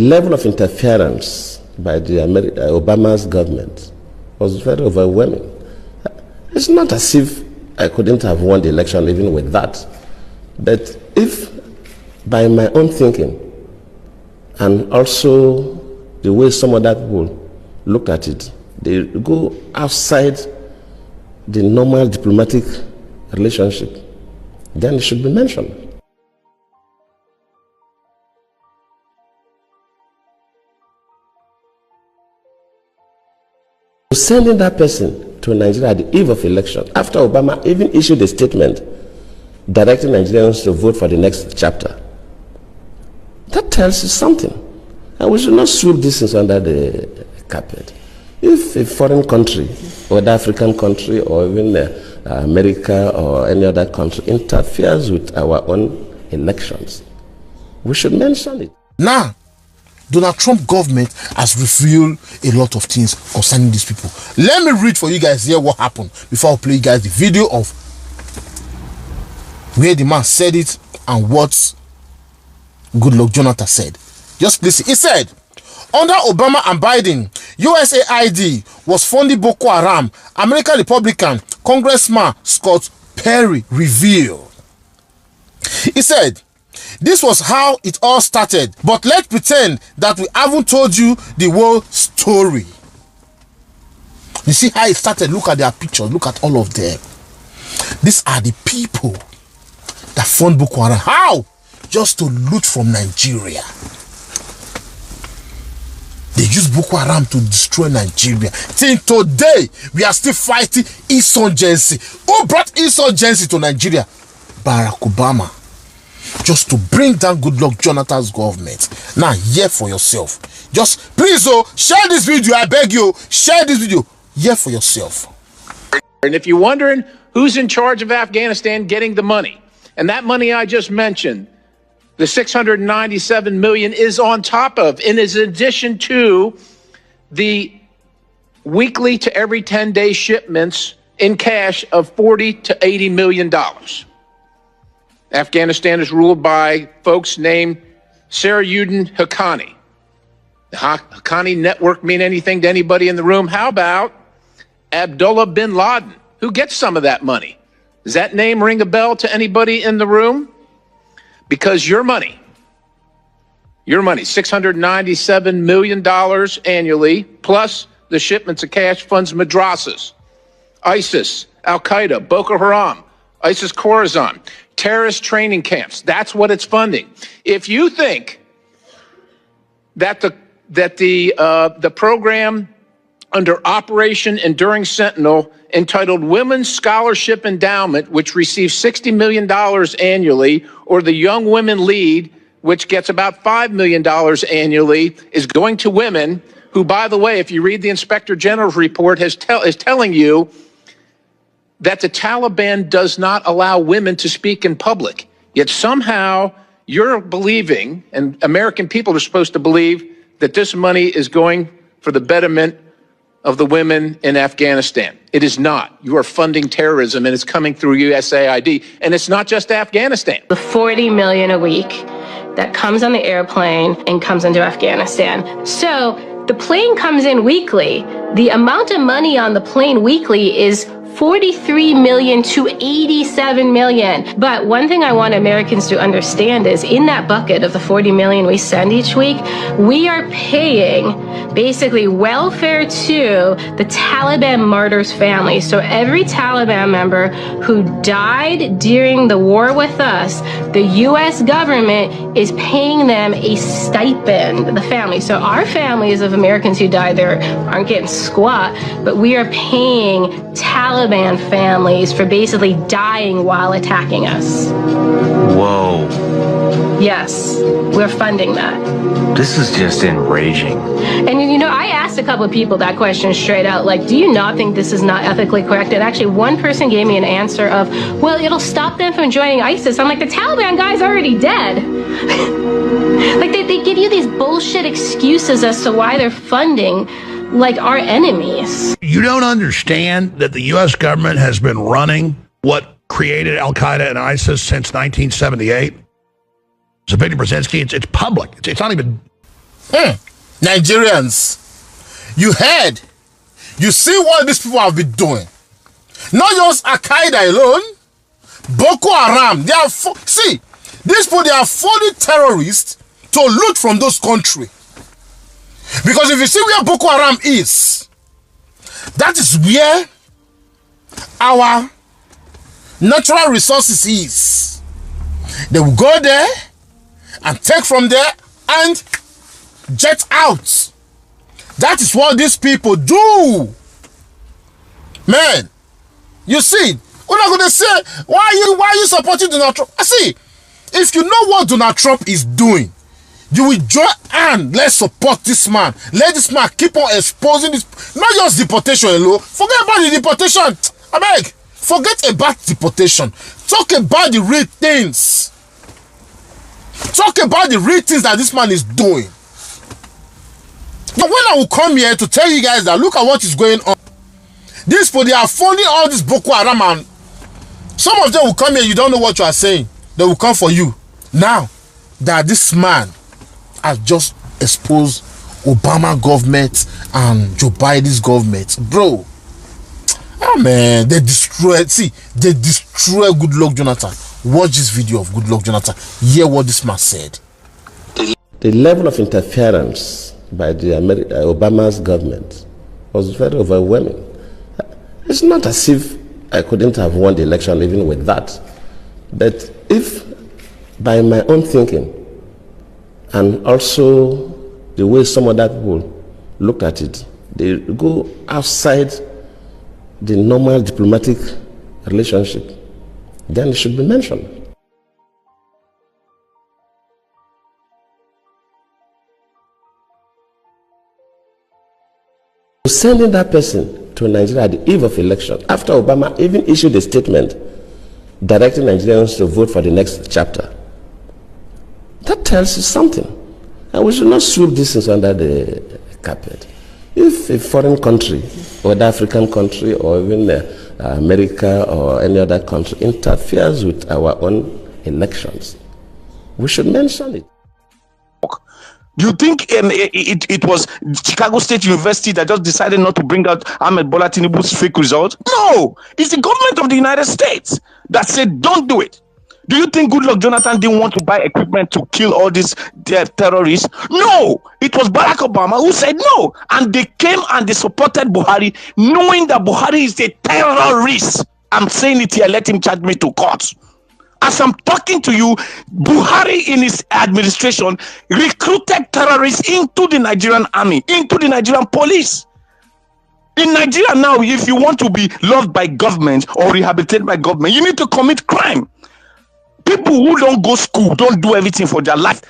The level of interference by the Obama's government was very overwhelming. It's not as if I couldn't have won the election even with that. But if, by my own thinking, and also the way some other people look at it, they go outside the normal diplomatic relationship, then it should be mentioned. Sending that person to Nigeria at the eve of election, after Obama even issued a statement directing Nigerians to vote for the next chapter, that tells you something. And we should not sweep these things under the carpet. If a foreign country, whether African country or even America or any other country, interferes with our own elections, we should mention it. Now, Donald Trump government has revealed a lot of things concerning these people. Let me read for you guys here what happened before I play you guys the video of where the man said it and what Goodluck Jonathan said. Just listen. He said, under Obama and Biden, USAID was funding Boko Haram. American Republican Congressman Scott Perry revealed. He said, this was how it all started, but let's pretend that we haven't told you the whole story. You see how it started? Look at their pictures. Look at all of them. These are the people that fund Boko Haram. How? Just to loot from Nigeria. They use Boko Haram to destroy Nigeria. Till today, we are still fighting insurgency. Who brought insurgency to Nigeria? Barack Obama. Just to bring down Goodluck Jonathan's government. Now, hear for yourself. Just, please, share this video. I beg you, share this video. Hear for yourself. And if you're wondering who's in charge of Afghanistan getting the money, and that money I just mentioned, the $697 million is on top of, and is in addition to the weekly to every 10-day shipments in cash of $40 to $80 million. Afghanistan is ruled by folks named Sarajuddin Haqqani. The Haqqani network mean anything to anybody in the room? How about Abdullah bin Laden? Who gets some of that money? Does that name ring a bell to anybody in the room? Because your money, $697 million annually, plus the shipments of cash funds madrasas, ISIS, Al-Qaeda, Boko Haram, ISIS Khorasan, terrorist training camps. That's what it's funding. If you think that the program under Operation Enduring Sentinel, entitled Women's Scholarship Endowment, which receives $60 million annually, or the Young Women Lead, which gets about $5 million annually, is going to women who, by the way, if you read the Inspector General's report, is telling you that the Taliban does not allow women to speak in public. Yet somehow you're believing, and American people are supposed to believe, that this money is going for the betterment of the women in Afghanistan. It is not. You are funding terrorism, and it's coming through USAID. And it's not just Afghanistan. The $40 million a week that comes on the airplane and comes into Afghanistan. So the plane comes in weekly. The amount of money on the plane weekly is $43 million to $87 million. But one thing I want Americans to understand is in that bucket of the $40 million we send each week, we are paying basically welfare to the Taliban martyrs' families. So every Taliban member who died during the war with us, the U.S. government is paying them a stipend, the family. So our families of Americans who died there aren't getting squat, but we are paying Taliban families for basically dying while attacking us. Whoa. Yes, we're funding that. This is just enraging. And you know, I asked a couple of people that question straight out, like, do you not think this is not ethically correct? And actually one person gave me an answer of, well, it'll stop them from joining ISIS. I'm like, the Taliban guy's already dead. Like they give you these bullshit excuses as to why they're funding like our enemies. You don't understand that the U.S. government has been running what created Al-Qaeda and ISIS since 1978? So Victor Brzezinski, it's public. It's not even... Nigerians, you heard, you see what these people have been doing. Not just Al-Qaeda alone, Boko Haram. They are see, these people, they are fully terrorists to loot from those countries. Because if you see where Boko Haram is, that is where our natural resources is. They will go there and take from there and jet out. That is what these people do. Man, you see, we're not going to say, why are you supporting Donald Trump? I see, if you know what Donald Trump is doing, you will join and let's support this man. Let this man keep on exposing this. Not just deportation alone. Forget about the deportation. I beg. Forget about deportation. Talk about the real things. Talk about the real things that this man is doing. But when I will come here to tell you guys that look at what is going on. These people, they are funding all this Boko Haram, and some of them will come here, you don't know what you are saying. They will come for you. Now that this man has just exposed Obama government and Joe Biden's government, bro. Oh man, they destroy Goodluck Jonathan. Watch this video of Goodluck Jonathan. Hear what this man said. The level of interference by the Obama's government was very overwhelming. It's not as if I couldn't have won the election even with that. But if by my own thinking and also the way some other people look at it, they go outside the normal diplomatic relationship, then it should be mentioned. Sending that person to Nigeria at the eve of election, after Obama even issued a statement directing Nigerians to vote for the next chapter, that tells you something. And we should not sweep this things under the carpet. If a foreign country, whether African country or even America or any other country, interferes with our own elections, we should mention it. Do you think it was Chicago State University that just decided not to bring out Ahmed Bola Tinubu's fake result? No, it's the government of the United States that said don't do it. Do you think Goodluck Jonathan didn't want to buy equipment to kill all these terrorists? No, it was Barack Obama who said no. And they came and they supported Buhari, knowing that Buhari is a terrorist. I'm saying it here, let him charge me to court. As I'm talking to you, Buhari in his administration recruited terrorists into the Nigerian army, into the Nigerian police. In Nigeria now, if you want to be loved by government or rehabilitated by government, you need to commit crime. People who don't go school, don't do everything for their life,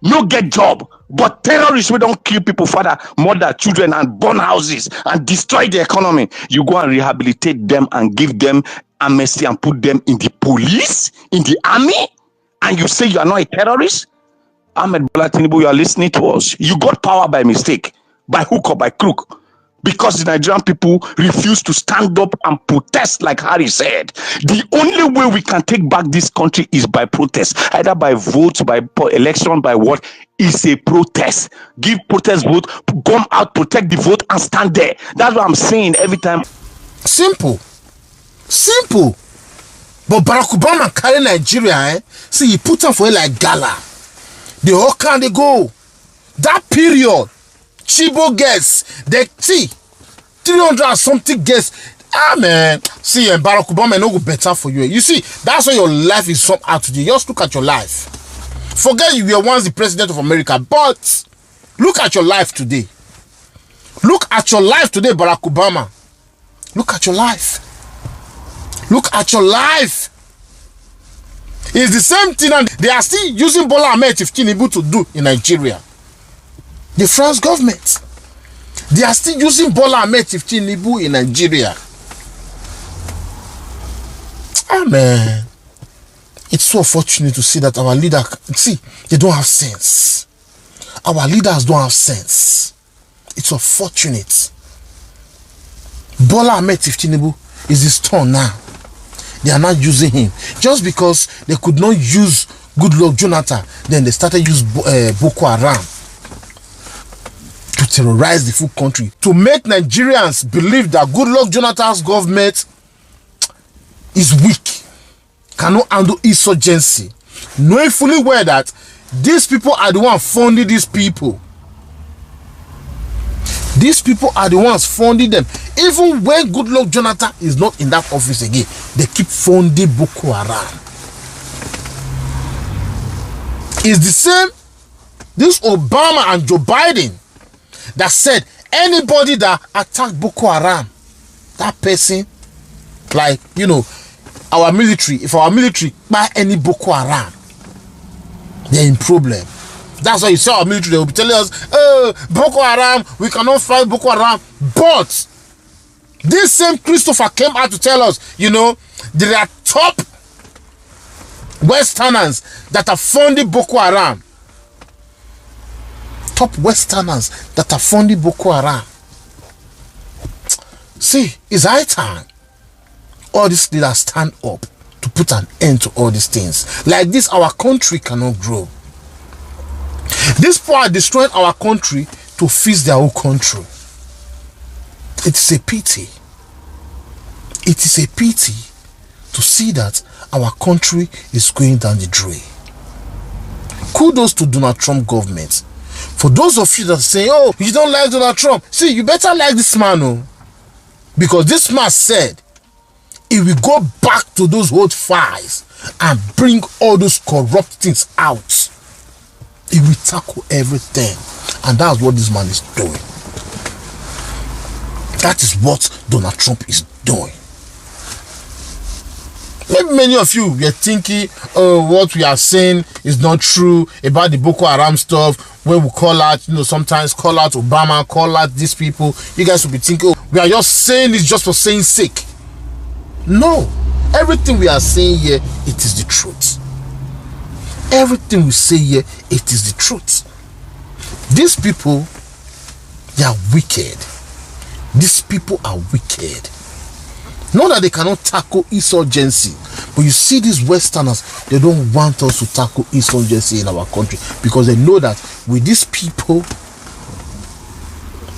no get job. But terrorists who don't kill people, father, mother, children, and burn houses and destroy the economy, you go and rehabilitate them and give them amnesty and put them in the police, in the army, and you say you are not a terrorist? Ahmed Bola Tinubu, you are listening to us. You got power by mistake, by hook or by crook, because the Nigerian people refuse to stand up and protest like Harry said. The only way we can take back this country is by protest, either by votes, by election, by what? Is a protest. Give protest vote, come out, protect the vote, and stand there. That's what I'm saying every time. Simple. Simple. But Barack Obama carry Nigeria, see, he put them for it like gala. They all can they go. That period, Chibo guests, they see 300 and something guests. Ah man, see, Barack Obama no go better for you. You see, that's why your life is somehow today. Just look at your life. Forget you were once the president of America, but look at your life today. Look at your life today, Barack Obama. Look at your life. Look at your life. It's the same thing, and they are still using Bola Ahmed Tinubu to do in Nigeria. The France government, they are still using Bola Ahmed Tinubu in Nigeria. Ah man, it's so fortunate to see that our leader, see, they don't have sense. Our leaders don't have sense. It's unfortunate. Bola Ahmed Tinubu is his turn now. They are not using him just because they could not use Goodluck Jonathan. Then they started use Boko Haram. terrorize the full country, to make Nigerians believe that Goodluck Jonathan's government is weak, cannot handle insurgency, knowing fully well that these people are the ones funding these people. These people are the ones funding them. Even when Goodluck Jonathan is not in that office again, they keep funding Boko Haram. It's the same, this Obama and Joe Biden that said anybody that attacked Boko Haram, that person, like, you know, our military, if our military buy any Boko Haram, they're in problem. That's why you see our military, they will be telling us, oh, Boko Haram, we cannot fight Boko Haram. But this same Christopher came out to tell us, you know, there are top Westerners that are funding Boko Haram. Top Westerners that are funding Boko Haram. See, it's high time all these leaders stand up to put an end to all these things. Like this, our country cannot grow. These people are destroying our country to fix their own country. It is a pity. It is a pity to see that our country is going down the drain. Kudos to Donald Trump government. For those of you that say, oh, you don't like Donald Trump, see, you better like this man, oh, because this man said he will go back to those old files and bring all those corrupt things out. He will tackle everything. And that's what this man is doing. That is what Donald Trump is doing. Maybe many of you were thinking, oh, what we are saying is not true about the Boko Haram stuff. When we call out, you know, sometimes call out Obama, call out these people. You guys will be thinking, oh, we are just saying this just for saying sake. No. Everything we are saying here, it is the truth. Everything we say here, it is the truth. These people, they are wicked. These people are wicked. Not that they cannot tackle insurgency, but you see these Westerners, they don't want us to tackle insurgency in our country because they know that with these people,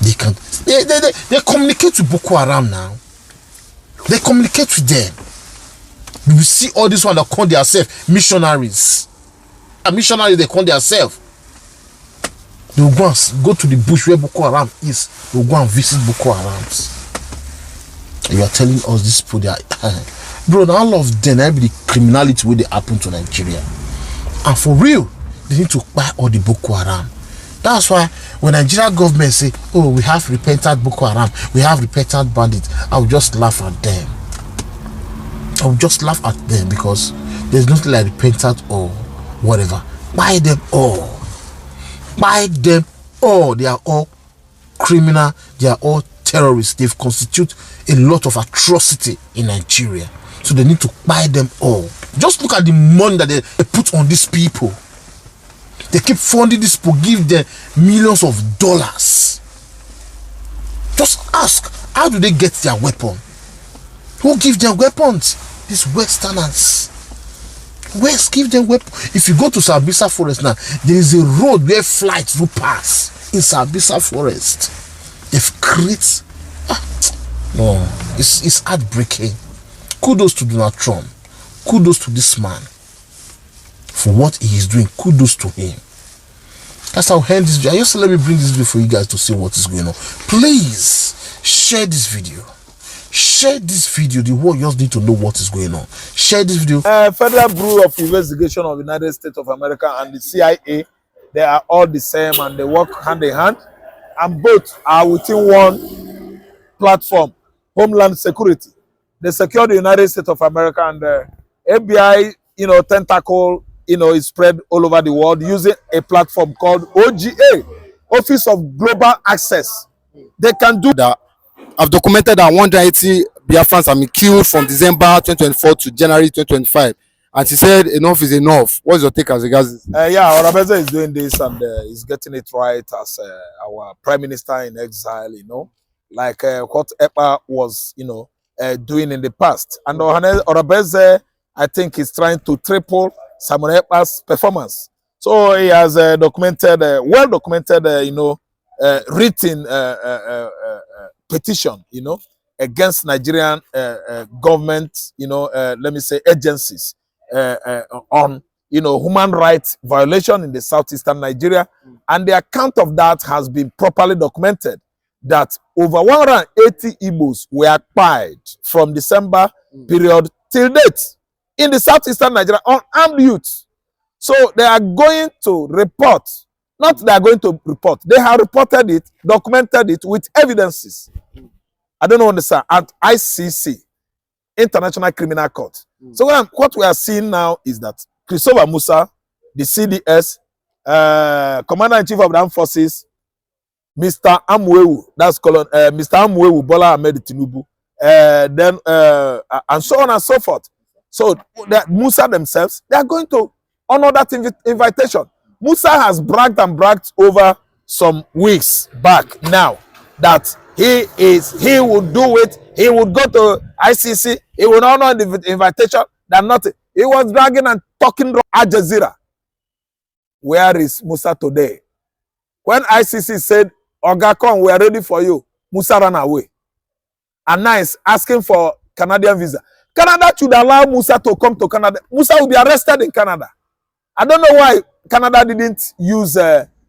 they communicate with Boko Haram now. They communicate with them. You see all this one that call themselves missionaries. Missionaries, they call themselves. They will go to the bush where Boko Haram is. They will go and visit Boko Harams. You are telling us these people, they are, bro, all of them, every criminality where they happen to Nigeria. And for real, they need to buy all the Boko Haram. That's why when Nigeria government say, oh, we have repentant Boko Haram, we have repentant bandits, I will just laugh at them. I will just laugh at them because there's nothing like repentant or whatever. Buy them all. Buy them all. They are all criminal. They are all terrorists. They've constituted a lot of atrocity in Nigeria. So they need to buy them all. Just look at the money that they put on these people. They keep funding these people, give them millions of dollars. Just ask, how do they get their weapon? Who give them weapons? These Westerners. West give them weapons. If you go to Sambisa Forest now, there is a road where flights will pass in Sambisa Forest. They've created. No, it's heartbreaking. Kudos to Donald Trump. Kudos to this man for what he is doing. Kudos to him. That's how I end this video. Just let me bring this video for you guys to see what is going on. Please share this video. Share this video. The world just need to know what is going on. Share this video. Federal Bureau of Investigation of the United States of America and the CIA, they are all the same and they work hand in hand. And both are within one platform, Homeland Security. They secure the United States of America, and the FBI, tentacle, is spread all over the world using a platform called OGA, Office of Global Access. They can do that. I've documented that 180 Biafrans have been killed from December 2024 to January 2025. And she said enough is enough. What's your take as regards this? Yeah, Orda is doing this and is getting it right as our Prime Minister in exile, like what Kpai was, doing in the past. And Orda, I think, is trying to triple Simon Kpai's performance. So he has documented, well documented, written petition, against Nigerian government, let me say agencies on, human rights violation in the southeastern Nigeria. And the account of that has been properly documented, that over 180 Igbos were Kpai from December period till date in the southeastern Nigeria on armed youth. So they are going to report, not they are going to report, they have reported it, documented it with evidences. I don't understand, at ICC, International Criminal Court. So what we are seeing now is that Christopher Musa, the CDS, Commander-in-Chief of the Armed Forces, Mr. Amwewu, that's called Mr. Amwewu Bola Ahmed Tinubu, then and so on and so forth. So that Musa themselves, they are going to honor that invitation. Musa has bragged over some weeks back now that he will do it. He would go to ICC. He will honor the invitation. That nothing. He was dragging and talking to Al Jazeera. Where is Musa today? When ICC said, Oga, come, we are ready for you, Musa ran away. And now he's asking for Canadian visa. Canada should allow Musa to come to Canada. Musa will be arrested in Canada. I don't know why Canada didn't use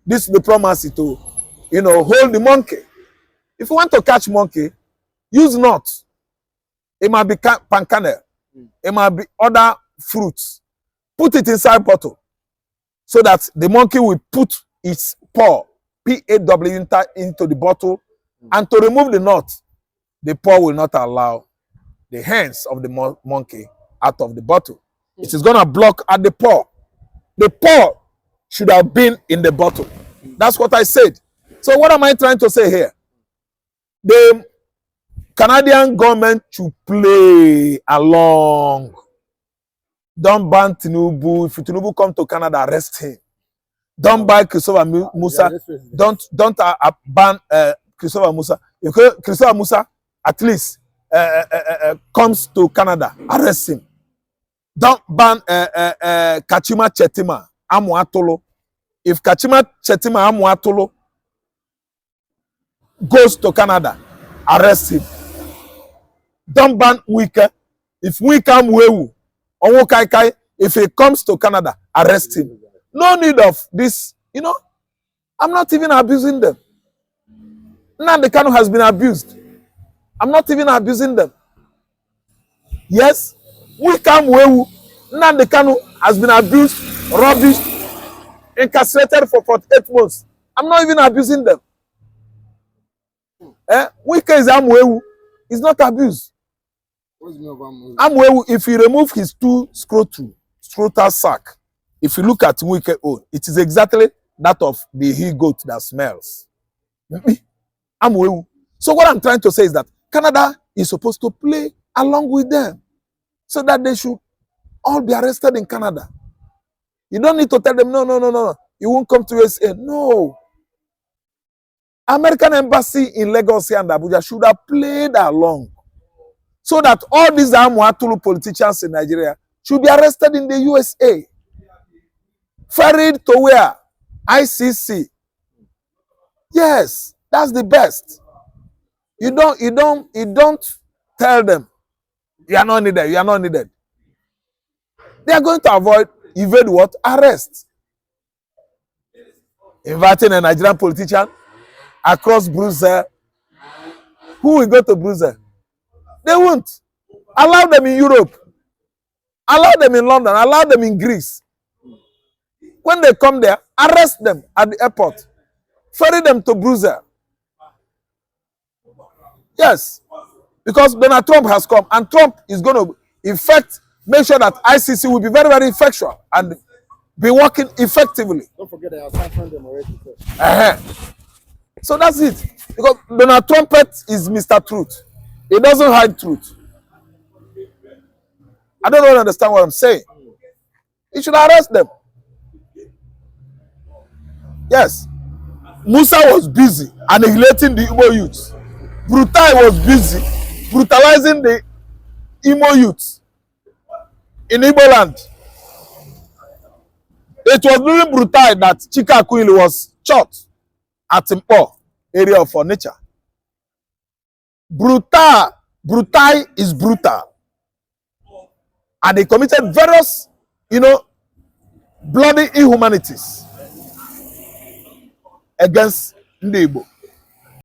this diplomacy to, hold the monkey. If you want to catch monkey, use nuts. It might be palm kernel. It might be other fruits. Put it inside bottle so that the monkey will put its paw, P-A-W, into the bottle, and to remove the nut, the paw will not allow the hands of the monkey out of the bottle. It is going to block at the paw. The paw should have been in the bottle. That's what I said. So what am I trying to say here? The Canadian government should play along. Don't ban Tinubu. If Tinubu come to Canada, arrest him. Don't buy Christopher Musa. Don't ban Christopher Musa. If Christopher Musa at least comes to Canada, arrest him. Don't ban Kachima Chetima Amuatolo. If Kachima Chetima Amuatolo goes to Canada, arrest him. Don't ban Wike. If Wike Amwewu, Onwokaikai, if he comes to Canada, arrest him. No need of this, I'm not even abusing them. Namdi Kanu has been abused. I'm not even abusing them. Yes, Wike Amwewu, Namdi Kanu has been abused, rubbish, incarcerated for 48 months. I'm not even abusing them. Wike is Amwewu. It's not abuse. Amwewu, if you remove his two scrotal sac, if you look at Wike own, it is exactly that of the he-goat that smells. Amwewu. So what I'm trying to say is that Canada is supposed to play along with them so that they should all be arrested in Canada. You don't need to tell them, no. You won't come to USA. No. American embassy in Lagos and Abuja should have played along so that all these Amwatulu politicians in Nigeria should be arrested in the USA. Ferried to where? ICC. Yes, that's the best. You don't tell them you are not needed. They are going to evade what? Arrest. Inviting a Nigerian politician across Brussels. Who will go to Brussels? They won't. Allow them in Europe. Allow them in London. Allow them in Greece. When they come there, arrest them at the airport. Ferry them to Brussels. Yes. Because Donald Trump has come, and Trump is going to make sure that ICC will be very, very effectual and be working effectively. Don't forget they are sanctioning them already. So that's it. Because Donald Trump is Mr. Truth. He doesn't hide truth. I don't really understand what I'm saying. He should arrest them. Yes. Musa was busy annihilating the Igbo youths. Brutai was busy brutalizing the Igbo youths in Igbo land. It was during Brutai that Chika Akuili was shot at Mpo. area of Onitsha. Brutai is brutal. And they committed various, bloody inhumanities against Igbo.